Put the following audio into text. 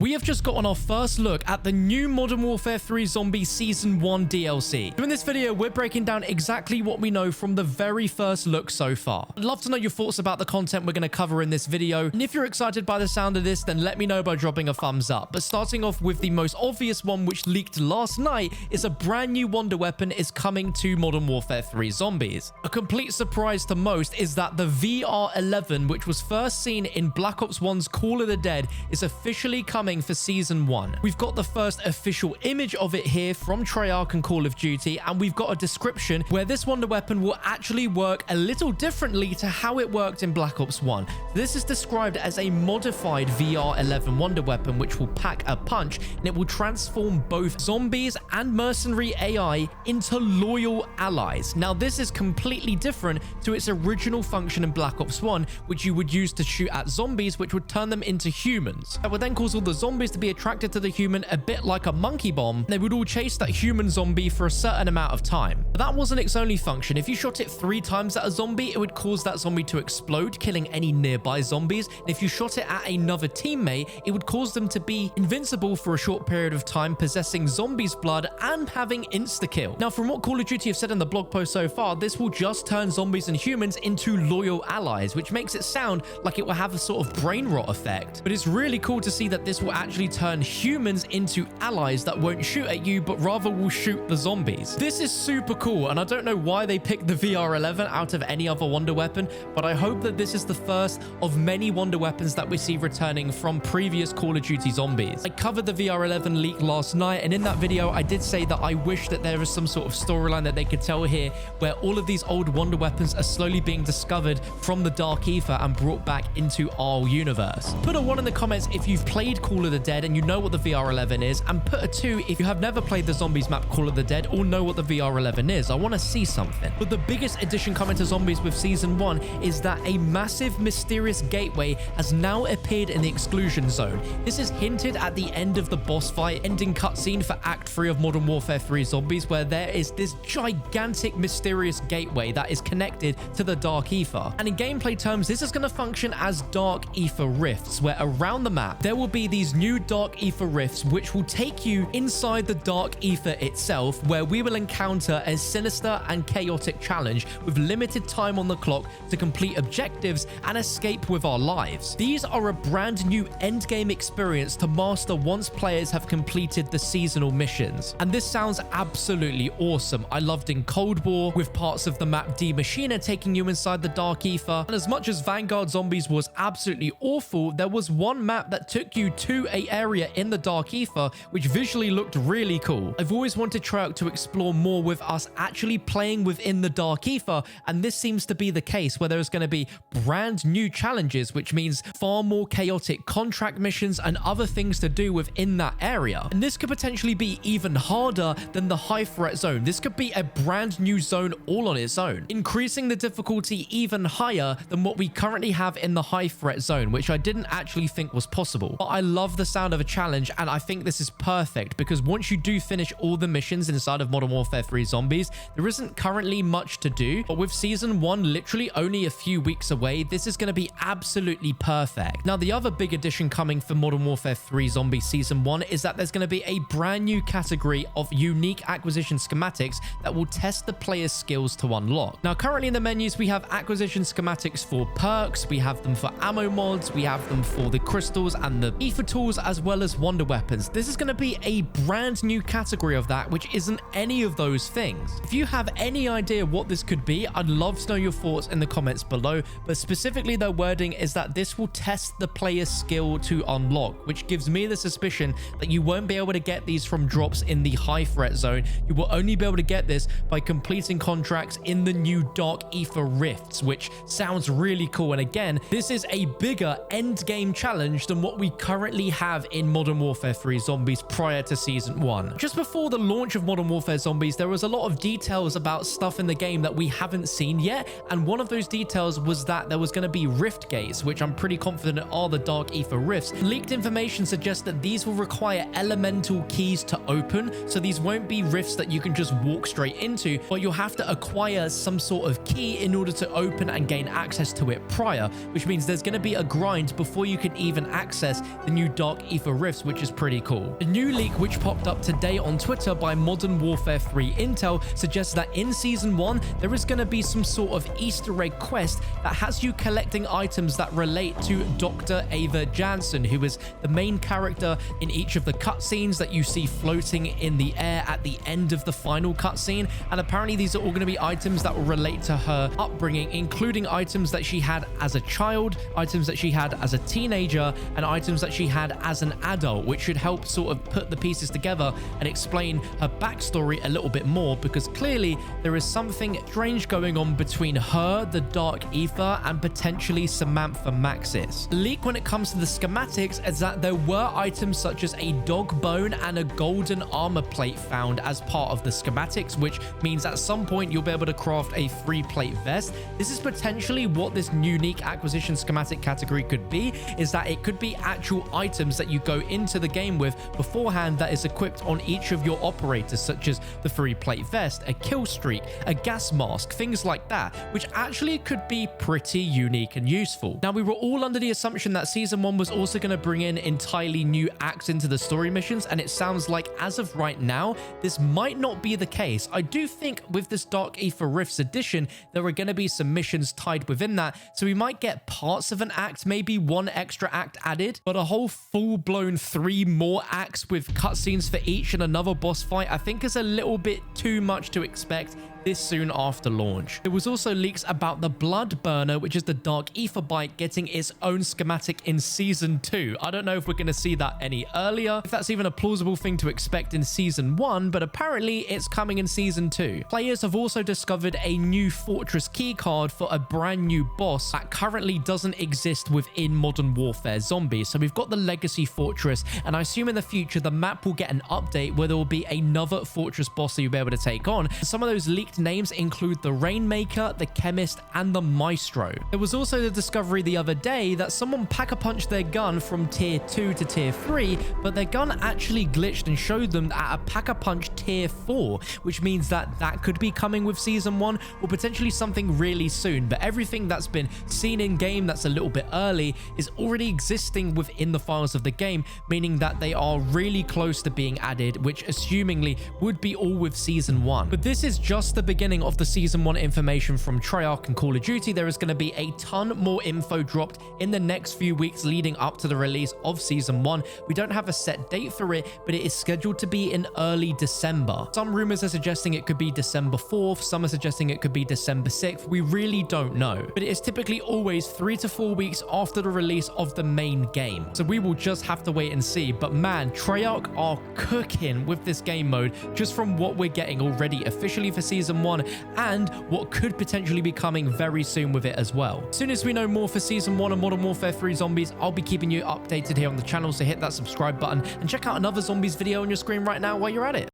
We have just gotten our first look at the new Modern Warfare 3 Zombie Season 1 DLC. So in this video, we're breaking down exactly what we know from the very first look so far. I'd love to know your thoughts about the content we're going to cover in this video, and if you're excited by the sound of this, then let me know by dropping a thumbs up. But starting off with the most obvious one, which leaked last night, is a brand new Wonder Weapon is coming to Modern Warfare 3 Zombies. A complete surprise to most is that the V-R11, which was first seen in Black Ops 1's Call of the Dead, is officially coming for Season 1. We've got the first official image of it here from Treyarch and Call of Duty, and we've got a description where this Wonder Weapon will actually work a little differently to how it worked in Black Ops 1. This is described as a modified V-R11 Wonder Weapon, which will pack a punch, and it will transform both zombies and mercenary AI into loyal allies. Now, this is completely different to its original function in Black Ops 1, which you would use to shoot at zombies, which would turn them into humans. That would then cause all the zombies to be attracted to the human, a bit like a monkey bomb. They would all chase that human zombie for a certain amount of time. But that wasn't its only function. If you shot it 3 times at a zombie, it would cause that zombie to explode, killing any nearby zombies. And if you shot it at another teammate, it would cause them to be invincible for a short period of time, possessing zombies' blood and having insta-kill. Now, from what Call of Duty have said in the blog post so far, this will just turn zombies and humans into loyal allies, which makes it sound like it will have a sort of brain rot effect. But it's really cool to see that this will actually turn humans into allies that won't shoot at you, but rather will shoot the zombies. This is super cool, and I don't know why they picked the VR11 out of any other Wonder Weapon, but I hope that this is the first of many Wonder Weapons that we see returning from previous Call of Duty zombies. I covered the VR11 leak last night, and in that video, I did say that I wish that there was some sort of storyline that they could tell here, where all of these old Wonder Weapons are slowly being discovered from the Dark Aether and brought back into our universe. Put a 1 in the comments if you've played Call of the Dead and you know what the VR11 is, and put a 2 if you have never played the Zombies map Call of the Dead or know what the VR11 is. I want to see something. But the biggest addition coming to Zombies with Season 1 is that a massive mysterious gateway has now appeared in the Exclusion Zone. This is hinted at the end of the boss fight ending cutscene for Act 3 of Modern Warfare 3 Zombies, where there is this gigantic mysterious gateway that is connected to the Dark Aether. And in gameplay terms, this is going to function as Dark Aether Rifts, where around the map there will be these new Dark Aether Rifts, which will take you inside the Dark Aether itself, where we will encounter a sinister and chaotic challenge with limited time on the clock to complete objectives and escape with our lives. These are a brand new endgame experience to master once players have completed the seasonal missions. And this sounds absolutely awesome. I loved in Cold War with parts of the map D Machina taking you inside the Dark Aether. And as much as Vanguard Zombies was absolutely awful, there was one map that took you to an area in the Dark Aether which visually looked really cool. I've always wanted Treyarch to explore more with us actually playing within the Dark Aether, and this seems to be the case, where there's going to be brand new challenges, which means far more chaotic contract missions and other things to do within that area. And this could potentially be even harder than the high threat zone. This could be a brand new zone all on its own, increasing the difficulty even higher than what we currently have in the high threat zone, which I didn't actually think was possible. But I love the sound of a challenge, and I think this is perfect because once you do finish all the missions inside of Modern Warfare 3 Zombies, there isn't currently much to do, but with Season 1 literally only a few weeks away, this is going to be absolutely perfect. Now, the other big addition coming for Modern Warfare 3 Zombies Season 1 is that there's going to be a brand new category of unique acquisition schematics that will test the player's skills to unlock. Now, currently in the menus, we have acquisition schematics for perks, we have them for ammo mods, we have them for the crystals and the ether tools, as well as wonder weapons. This is going to be a brand new category of that, which isn't any of those things. If you have any idea what this could be, I'd love to know your thoughts in the comments below, but specifically their wording is that this will test the player's skill to unlock, which gives me the suspicion that you won't be able to get these from drops in the high threat zone. You will only be able to get this by completing contracts in the new Dark Aether Rifts, which sounds really cool. And again, this is a bigger end game challenge than what we currently have in Modern Warfare 3 Zombies prior to Season 1. Just before the launch of Modern Warfare Zombies, there was a lot of details about stuff in the game that we haven't seen yet, and one of those details was that there was going to be rift gates, which I'm pretty confident are the Dark Aether Rifts. Leaked information suggests that these will require elemental keys to open, so these won't be rifts that you can just walk straight into, but you'll have to acquire some sort of key in order to open and gain access to it prior, which means there's going to be a grind before you can even access the new new Dark Aether Rifts, which is pretty cool. A new leak which popped up today on Twitter by Modern Warfare 3 Intel suggests that in Season 1, there is going to be some sort of Easter egg quest that has you collecting items that relate to Dr. Ava Jansen, who is the main character in each of the cutscenes that you see floating in the air at the end of the final cutscene. And apparently these are all going to be items that will relate to her upbringing, including items that she had as a child, items that she had as a teenager, and items that she had as an adult, which should help sort of put the pieces together and explain her backstory a little bit more, because clearly there is something strange going on between her, the Dark Aether, and potentially Samantha Maxis. The leak when it comes to the schematics is that there were items such as a dog bone and a golden armor plate found as part of the schematics, which means at some point you'll be able to craft a 3-plate vest. This is potentially what this unique acquisition schematic category could be, is that it could be actual items that you go into the game with beforehand that is equipped on each of your operators, such as the 3-plate vest, a kill streak, a gas mask, things like that, which actually could be pretty unique and useful. Now, we were all under the assumption that Season 1 was also going to bring in entirely new acts into the story missions, and it sounds like as of right now, this might not be the case. I do think with this Dark Aether Rifts edition, there are going to be some missions tied within that, so we might get parts of an act, maybe one extra act added, but a whole full-blown 3 more acts with cutscenes for each and another boss fight, I think is a little bit too much to expect this soon after launch. There was also leaks about the Blood Burner, which is the Dark Aether bike, getting its own schematic in Season 2. I don't know if we're going to see that any earlier, if that's even a plausible thing to expect in Season 1, but apparently it's coming in Season 2. Players have also discovered a new Fortress keycard for a brand new boss that currently doesn't exist within Modern Warfare Zombies. So we've got the Legacy Fortress, and I assume in the future the map will get an update where there will be another Fortress boss that you'll be able to take on. Some of those leaked names include the Rainmaker, the Chemist, and the Maestro. There was also the discovery the other day that someone pack-a-punched their gun from tier 2 to tier 3, but their gun actually glitched and showed them at a pack-a-punch tier 4, which means that that could be coming with Season 1 or potentially something really soon. But everything that's been seen in game that's a little bit early is already existing within the files of the game, meaning that they are really close to being added, which assumingly would be all with Season 1. But this is just the beginning of the Season 1 information from Treyarch and Call of Duty. There is going to be a ton more info dropped in the next few weeks leading up to the release of Season 1. We don't have a set date for it, but it is scheduled to be in early December. Some rumors are suggesting it could be December 4th, some are suggesting it could be December 6th. We really don't know, but it is typically always 3 to 4 weeks after the release of the main game. So we will just have to wait and see. But man, Treyarch are cooking with this game mode just from what we're getting already officially for Season 1 and what could potentially be coming very soon with it as well. As soon as we know more for Season 1 of Modern Warfare 3 Zombies, I'll be keeping you updated here on the channel, so hit that subscribe button and check out another Zombies video on your screen right now while you're at it.